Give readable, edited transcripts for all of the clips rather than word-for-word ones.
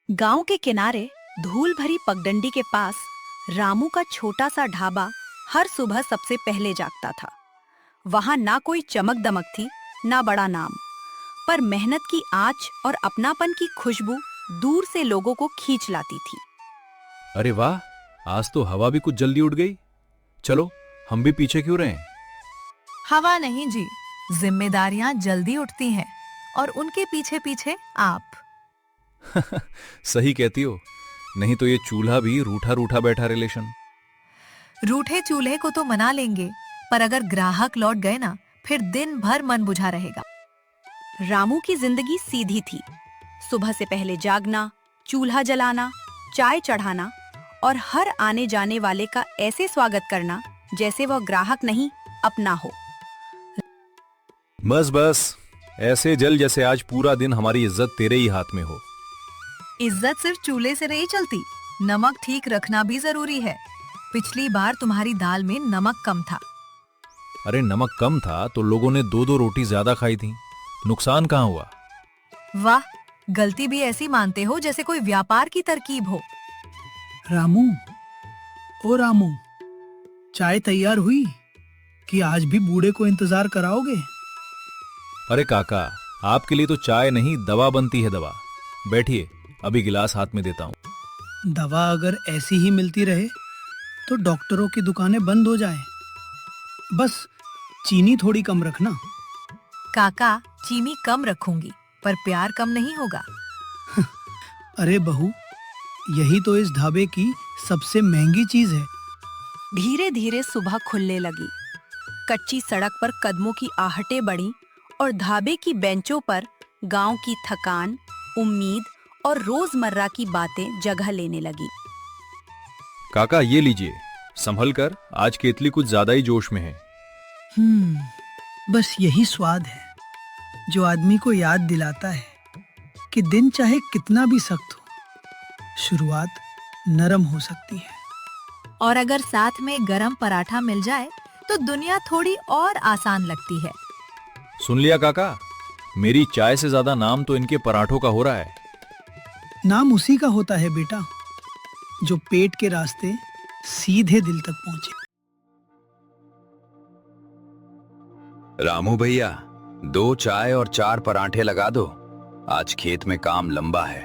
गांव के किनारे धूल भरी पगडंडी के पास रामू का छोटा सा ढाबा हर सुबह सबसे पहले जागता था। वहां ना कोई चमक दमक थी, ना बड़ा नाम, पर मेहनत की आँच और अपनापन की खुशबू दूर से लोगों को खींच लाती थी। अरे वाह, आज तो हवा भी कुछ जल्दी उठ गई। चलो, हम भी पीछे क्यों रहे? हवा नहीं जी, जिम्मेदारियां जल्दी उठती हैं और उनके पीछे पीछे आप। सही कहती हो, नहीं तो ये चूल्हा भी रूठा रूठा बैठा रिलेशन। रूठे चूल्हे को तो मना लेंगे, पर अगर ग्राहक लौट गए ना, फिर दिन भर मन बुझा रहेगा। रामू की जिंदगी सीधी थी। सुबह से पहले जागना, चूल्हा जलाना, चाय चढ़ाना और हर आने जाने वाले का ऐसे स्वागत करना जैसे वह ग्राहक नहीं, अपना हो। बस बस, ऐसे जल जैसे आज पूरा दिन हमारी इज्जत तेरे ही हाथ में हो। इज्जत सिर्फ चूल्हे से नहीं चलती, नमक ठीक रखना भी जरूरी है। पिछली बार तुम्हारी दाल में नमक कम था। अरे नमक कम था तो लोगों ने दो दो रोटी ज्यादा खाई थी, नुकसान कहाँ हुआ? वाह, गलती भी ऐसी मानते हो जैसे कोई व्यापार की तरकीब हो। रामू, ओ रामू, चाय तैयार हुई कि आज भी बूढ़े को इंतजार कराओगे? अरे काका, आपके लिए तो चाय नहीं दवा बनती है। दवा, बैठिए, अभी गिलास हाथ में देता हूँ। दवा अगर ऐसी ही मिलती रहे तो डॉक्टरों की दुकानें बंद हो जाएं। बस चीनी थोड़ी कम रखना। काका, चीनी कम रखूंगी, पर प्यार कम नहीं होगा। अरे बहू, यही तो इस ढाबे की सबसे महंगी चीज है। धीरे धीरे सुबह खुलने लगी। कच्ची सड़क पर कदमों की आहटें बढ़ीं और ढाबे की बेंचों पर गांव की थकान, उम्मीद और रोजमर्रा की बातें जगह लेने लगी। काका ये लीजिए, संभल कर, आज केतली कुछ ज्यादा ही जोश में है। बस यही स्वाद है जो आदमी को याद दिलाता है कि दिन चाहे कितना भी सख्त हो, शुरुआत नरम हो सकती है। और अगर साथ में गरम पराठा मिल जाए तो दुनिया थोड़ी और आसान लगती है। सुन लिया काका, मेरी चाय से ज्यादा नाम तो इनके पराठों का हो रहा है। नाम उसी का होता है बेटा, जो पेट के रास्ते सीधे दिल तक पहुंचे। रामू भैया, 2 चाय और 4 पराठे लगा दो, आज खेत में काम लंबा है।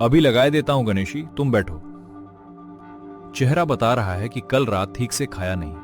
अभी लगाए देता हूं गणेशी, तुम बैठो। चेहरा बता रहा है कि कल रात ठीक से खाया नहीं।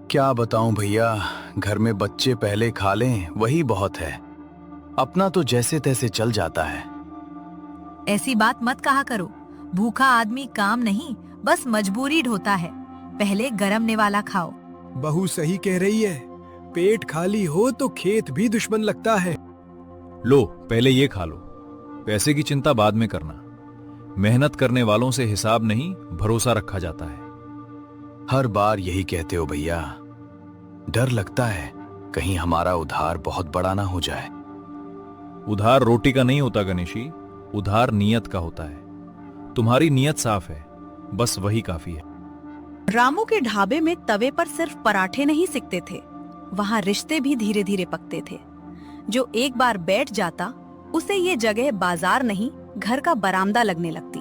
क्या बताऊं भैया, घर में बच्चे पहले खा लें वही बहुत है, अपना तो जैसे तैसे चल जाता है। ऐसी बात मत कहा करो, भूखा आदमी काम नहीं, बस मजबूरी ढोता है। पहले गरम निवाला खाओ। बहू सही कह रही है, पेट खाली हो तो खेत भी दुश्मन लगता है। लो, पहले ये खा लो, पैसे की चिंता बाद में करना। मेहनत करने वालों से हिसाब नहीं, भरोसा रखा जाता है। हर बार यही कहते हो भैया, डर लगता है कहीं हमारा उधार बहुत बड़ा ना हो जाए। उधार रोटी का नहीं होता गणेशी, उधार नीयत का होता है। तुम्हारी नीयत साफ है, बस वही काफी है। रामू के ढाबे में तवे पर सिर्फ पराठे नहीं सिकते थे, वहां रिश्ते भी धीरे धीरे पकते थे। जो एक बार बैठ जाता, उसे ये जगह बाजार नहीं, घर का बरामदा लगने लगती।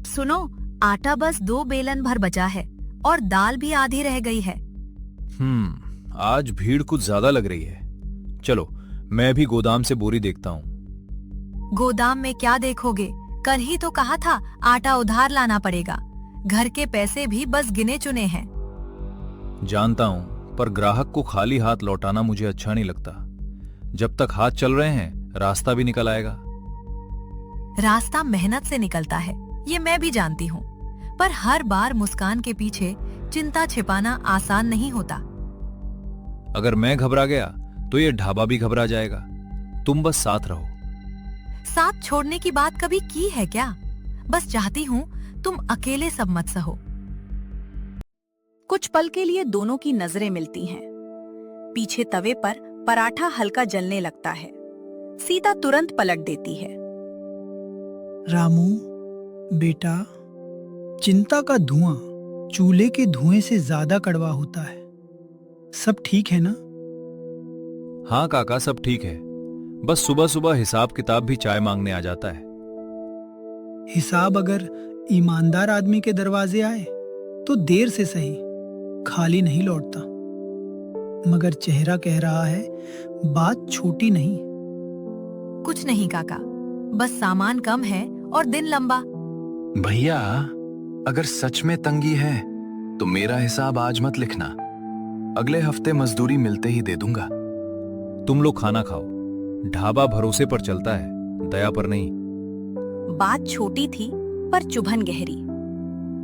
सुनो, आटा बस 2 बेलन भर बचा है और दाल भी आधी रह गई है। आज भीड़ कुछ ज्यादा लग रही है। चलो, मैं भी गोदाम से बोरी देखता हूँ। गोदाम में क्या देखोगे? कल ही तो कहा था आटा उधार लाना पड़ेगा। घर के पैसे भी बस गिने चुने हैं। जानता हूँ, पर ग्राहक को खाली हाथ लौटाना मुझे अच्छा नहीं लगता। जब तक हाथ चल रहे हैं, रास्ता भी निकल आएगा। रास्ता मेहनत से निकलता है, ये मैं भी जानती हूँ, पर हर बार मुस्कान के पीछे चिंता छिपाना आसान नहीं होता। अगर मैं घबरा गया तो ये ढाबा भी घबरा जाएगा। तुम बस साथ रहो। साथ छोड़ने की बात कभी की है क्या? बस चाहती हूँ तुम अकेले सब मत सहो। कुछ पल के लिए दोनों की नजरें मिलती हैं। पीछे तवे पर पराठा हल्का जलने लगता है। सीता तुरंत पलट देती है। रामू बेटा, चिंता का धुआं चूल्हे के धुएं से ज्यादा कड़वा होता है। सब ठीक है ना? हाँ काका, सब ठीक है। बस सुबह सुबह हिसाब किताब भी चाय मांगने आ जाता है। हिसाब अगर ईमानदार आदमी के दरवाजे आए तो देर से सही खाली नहीं लौटता। मगर चेहरा कह रहा है बात छोटी नहीं। कुछ नहीं काका, बस सामान कम है और दिन लंबा। भैया, अगर सच में तंगी है तो मेरा हिसाब आज मत लिखना, अगले हफ्ते मजदूरी मिलते ही दे दूंगा। तुम लोग खाना खाओ, ढाबा भरोसे पर चलता है, दया पर नहीं। बात छोटी थी पर चुभन गहरी।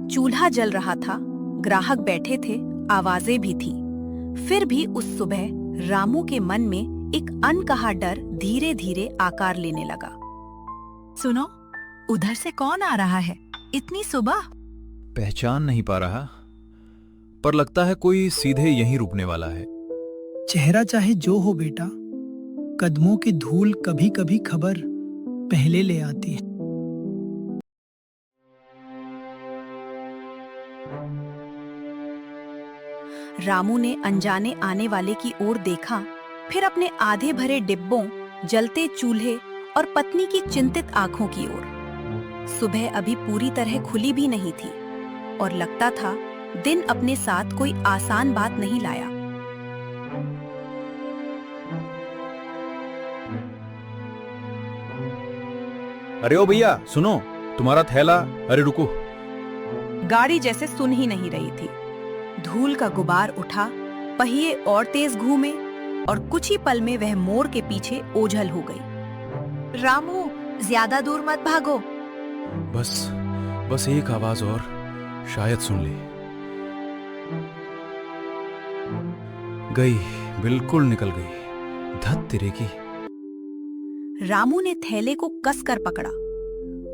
चूल्हा जल रहा था, ग्राहक बैठे थे, आवाजें भी थी। फिर भी उस सुबह रामू के मन में एक अनकहा डर धीरे धीरे आकार लेने लगा। सुनो, उधर से कौन आ रहा है इतनी सुबह? पहचान नहीं पा रहा, पर लगता है कोई सीधे यहीं रुकने वाला है। चेहरा चाहे जो हो बेटा, कदमों की धूल कभी कभी खबर पहले ले आती है। रामू ने अनजाने आने वाले की ओर देखा, फिर अपने आधे भरे डिब्बों, जलते चूल्हे और पत्नी की चिंतित आंखों की ओर। सुबह अभी पूरी तरह खुली भी नहीं थी और लगता था दिन अपने साथ कोई आसान बात नहीं लाया। अरे ओ भैया सुनो, तुम्हारा थैला। अरे रुको। गाड़ी जैसे सुन ही नहीं रही थी। धूल का गुबार उठा, पहिए और तेज घूमे और कुछ ही पल में वह मोड़ के पीछे ओझल हो गई। रामू, ज्यादा दूर मत भागो। बस एक आवाज और, शायद सुन ले। गई, बिल्कुल निकल गई। धत तेरे की। रामू ने थैले को कसकर पकड़ा।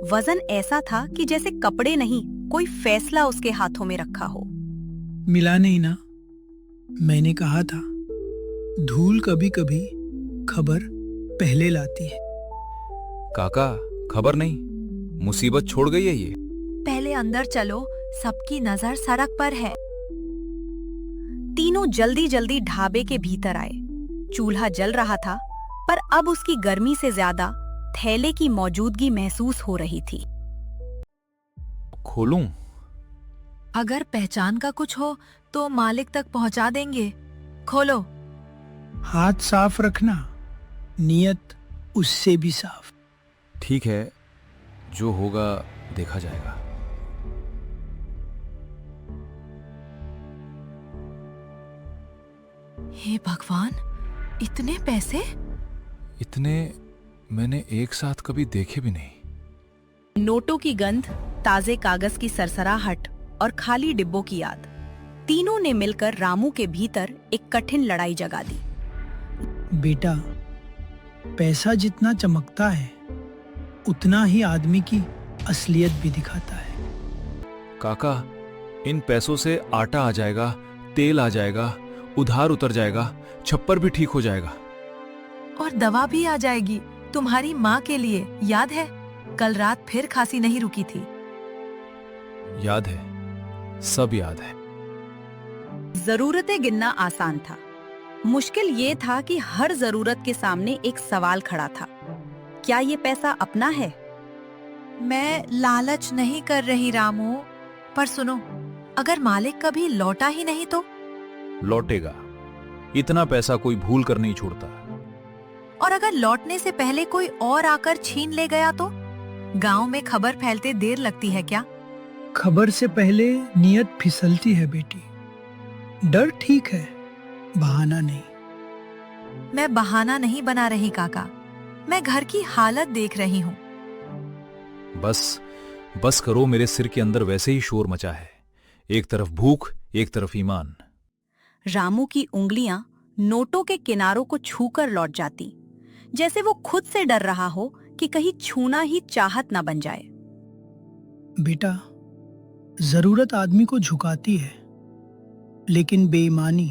वजन ऐसा था कि जैसे कपड़े नहीं, कोई फैसला उसके हाथों में रखा हो। मिला नहीं ना? मैंने कहा था धूल कभी कभी खबर पहले लाती है। काका, खबर नहीं, मुसीबत छोड़ गई है ये। पहले अंदर चलो, सबकी नजर सड़क पर है। तीनों जल्दी जल्दी ढाबे के भीतर आए। चूल्हा जल रहा था, पर अब उसकी गर्मी से ज्यादा थैले की मौजूदगी महसूस हो रही थी। खोलूं? अगर पहचान का कुछ हो तो मालिक तक पहुंचा देंगे। खोलो। हाथ साफ रखना, नियत उससे भी साफ। ठीक है, जो होगा देखा जाएगा। हे भगवान, इतने पैसे! इतने मैंने एक साथ कभी देखे भी नहीं। नोटों की गंध, ताजे कागज की सरसराहट और खाली डिब्बों की याद, तीनों ने मिलकर रामू के भीतर एक कठिन लड़ाई जगा दी। बेटा, पैसा जितना चमकता है उतना ही आदमी की असलियत भी दिखाता है। काका, इन पैसों से आटा आ जाएगा, तेल आ जाएगा, उधार उतर जाएगा, छप्पर भी ठीक हो जाएगा। और दवा भी आ जाएगी तुम्हारी माँ के लिए, याद है? कल रात फिर खांसी नहीं रुकी थी। याद है, सब याद है। जरूरतें गिनना आसान था, मुश्किल ये था कि हर जरूरत के सामने एक सवाल खड़ा था। क्या ये पैसा अपना है? मैं लालच नहीं कर रही रामू, पर सुनो, अगर मालिक कभी लौटा ही नहीं तो? लौटेगा। इतना पैसा कोई भूल कर नहीं छोड़ता। और अगर लौटने से पहले कोई और आकर छीन ले गया तो? गांव में खबर फैलते देर लगती है क्या? खबर से पहले नियत फिसलती है बेटी। डर ठीक है, बहाना नहीं। मैं बहाना नहीं बना रही काका, मैं घर की हालत देख रही हूँ। बस करो, मेरे सिर के अंदर वैसे ही शोर मचा है। एक तरफ भूख, एक तरफ ईमान। रामू की उंगलियां नोटों के किनारों को छूकर लौट जाती, जैसे वो खुद से डर रहा हो कि कहीं छूना ही चाहत न बन जाए। बेटा, जरूरत आदमी को झुकाती है, लेकिन बेईमानी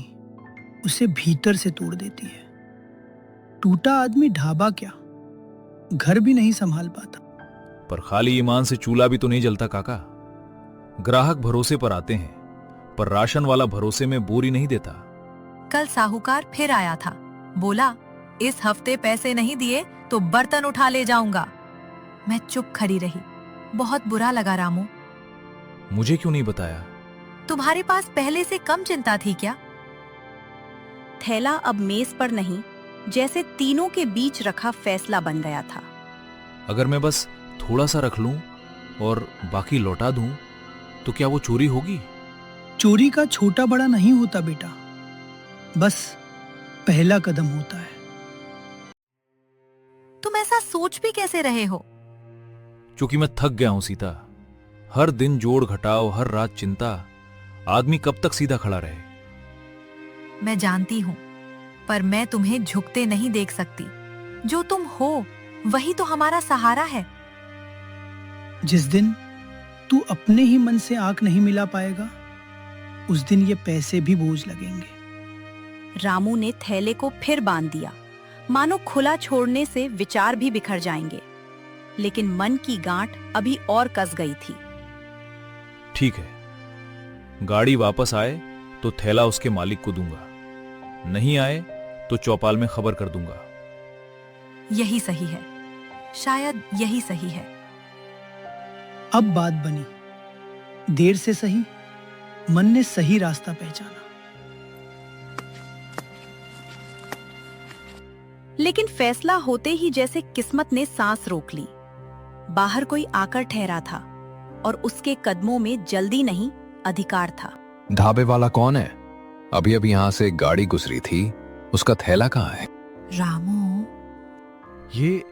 उसे भीतर से तोड़ देती है। टूटा आदमी ढाबा क्या, घर भी नहीं संभाल पाता। पर खाली ईमान से चूल्हा भी तो नहीं जलता काका। ग्राहक भरोसे पर आते हैं, पर राशन वाला भरोसे में बोरी नहीं देता। कल साहूकार फिर आया था। बोला, इस हफ्ते पैसे नहीं दिए तो बर्तन उठा ले जाऊंगा। मैं चुप खड़ी रही। बहुत बुरा लगा रामू। मुझे क्यों नहीं बताया? तुम्हारे पास पहले से कम चिंता थी क्या? थैला अब मेज पर नहीं, जैसे तीनों के बीच रखा फैसला बन गया था। अगर मैं बस थोड़ा सा रख लूं और बाकी लौटा दूं तो क्या वो चोरी होगी? चोरी का छोटा बड़ा नहीं होता बेटा, बस पहला कदम होता है। तुम ऐसा सोच भी कैसे रहे हो? क्योंकि मैं थक गया हूं सीता। हर दिन जोड़ घटाव, हर रात चिंता। आदमी कब तक सीधा खड़ा रहे? मैं जानती हूँ, पर मैं तुम्हें झुकते नहीं देख सकती। जो तुम हो वही तो हमारा सहारा है। जिस दिन तू अपने ही मन से आंख नहीं मिला पाएगा, उस दिन ये पैसे भी बोझ लगेंगे। रामू ने थैले को फिर बांध दिया, मानो खुला छोड़ने से विचार भी बिखर जाएंगे। लेकिन मन की गांठ अभी और कस गई थी। ठीक है, गाड़ी वापस आए तो थैला उसके मालिक को दूंगा, नहीं आए तो चौपाल में खबर कर दूंगा। यही सही है, शायद यही सही है। अब बात बनी। देर से सही, मन ने सही रास्ता पहचाना। लेकिन फैसला होते ही जैसे किस्मत ने सांस रोक ली। बाहर कोई आकर ठहरा था और उसके कदमों में जल्दी नहीं, अधिकार था। ढाबे वाला कौन है? अभी अभी यहाँ से एक गाड़ी गुजरी थी, उसका थैला कहाँ है? रामू, ये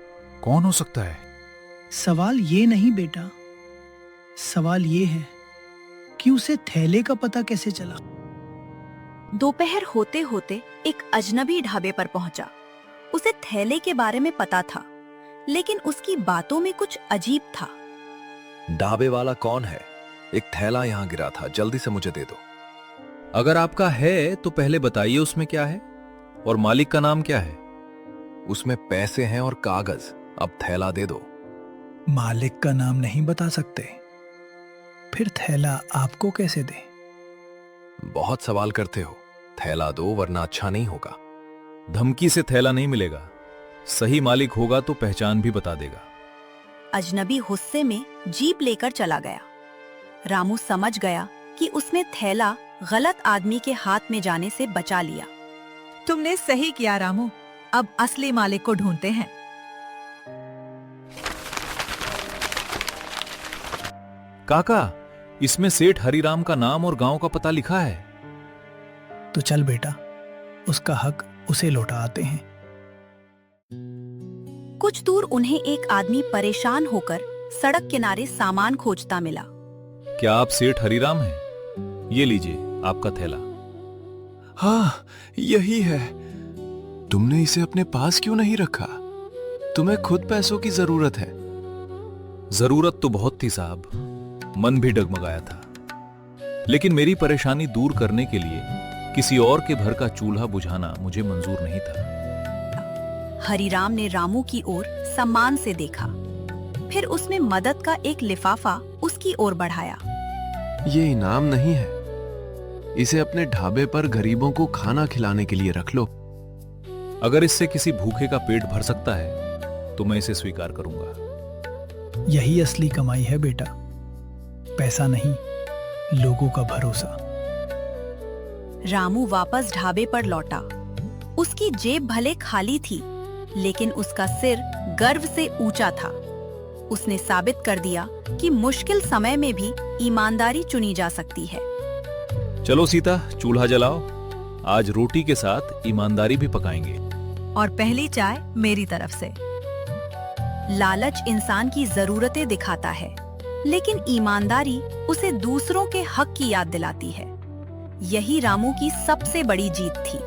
कौन हो सकता है? सवाल ये नहीं बेटा, सवाल ये है कि उसे थैले का पता कैसे चला। दोपहर होते होते एक अजनबी ढाबे पर पहुंचा। उसे थैले के बारे में पता था, लेकिन उसकी बातों में कुछ अजीब था। ढाबे वाला कौन है? एक थैला यहाँ गिरा था, जल्दी से मुझे दे दो। अगर आपका है तो पहले बताइए उसमें क्या है और मालिक का नाम क्या है? उसमें पैसे हैं और कागज, अब थैला दे दो। मालिक का नाम नहीं बता सकते, फिर थैला आपको कैसे दे? बहुत सवाल करते हो, थैला दो वरना अच्छा नहीं होगा। धमकी से थैला नहीं मिलेगा, सही मालिक होगा तो पहचान भी बता देगा। अजनबी गुस्से में जीप लेकर चला गया। रामू समझ गया कि उसने थैला गलत आदमी के हाथ में जाने से बचा लिया। तुमने सही किया रामू, अब असली मालिक को ढूंढते हैं। काका, इसमें सेठ हरिराम का नाम और गांव का पता लिखा है। तो चल बेटा, उसका हक उसे लौटा आते हैं। कुछ दूर उन्हें एक आदमी परेशान होकर सड़क किनारे सामान खोजता मिला। क्या आप सेठ हरिराम हैं? ये लीजिए आपका थैला। हाँ, यही है। तुमने इसे अपने पास क्यों नहीं रखा? तुम्हें खुद पैसों की जरूरत है। जरूरत तो बहुत थी साहब, मन भी डगमगाया था। लेकिन मेरी परेशानी दूर करने के लिए किसी और के घर का चूल्हा बुझाना मुझे मंजूर नहीं था। हरिराम ने रामू की ओर सम्मान से देखा, फिर उसने मदद का एक लिफाफा उसकी ओर बढ़ाया। ये इनाम नहीं है, इसे अपने ढाबे पर गरीबों को खाना खिलाने के लिए रख लो। अगर इससे किसी भूखे का पेट भर सकता है तो मैं इसे स्वीकार करूंगा। यही असली कमाई है बेटा, पैसा नहीं, लोगों का भरोसा। रामू वापस ढाबे पर लौटा। उसकी जेब भले खाली थी, लेकिन उसका सिर गर्व से ऊंचा था। उसने साबित कर दिया कि मुश्किल समय में भी ईमानदारी चुनी जा सकती है। चलो सीता, चूल्हा जलाओ। आज रोटी के साथ ईमानदारी भी पकाएंगे। और पहली चाय मेरी तरफ से। लालच इंसान की जरूरतें दिखाता है, लेकिन ईमानदारी उसे दूसरों के हक की याद दिलाती है। यही रामू की सबसे बड़ी जीत थी।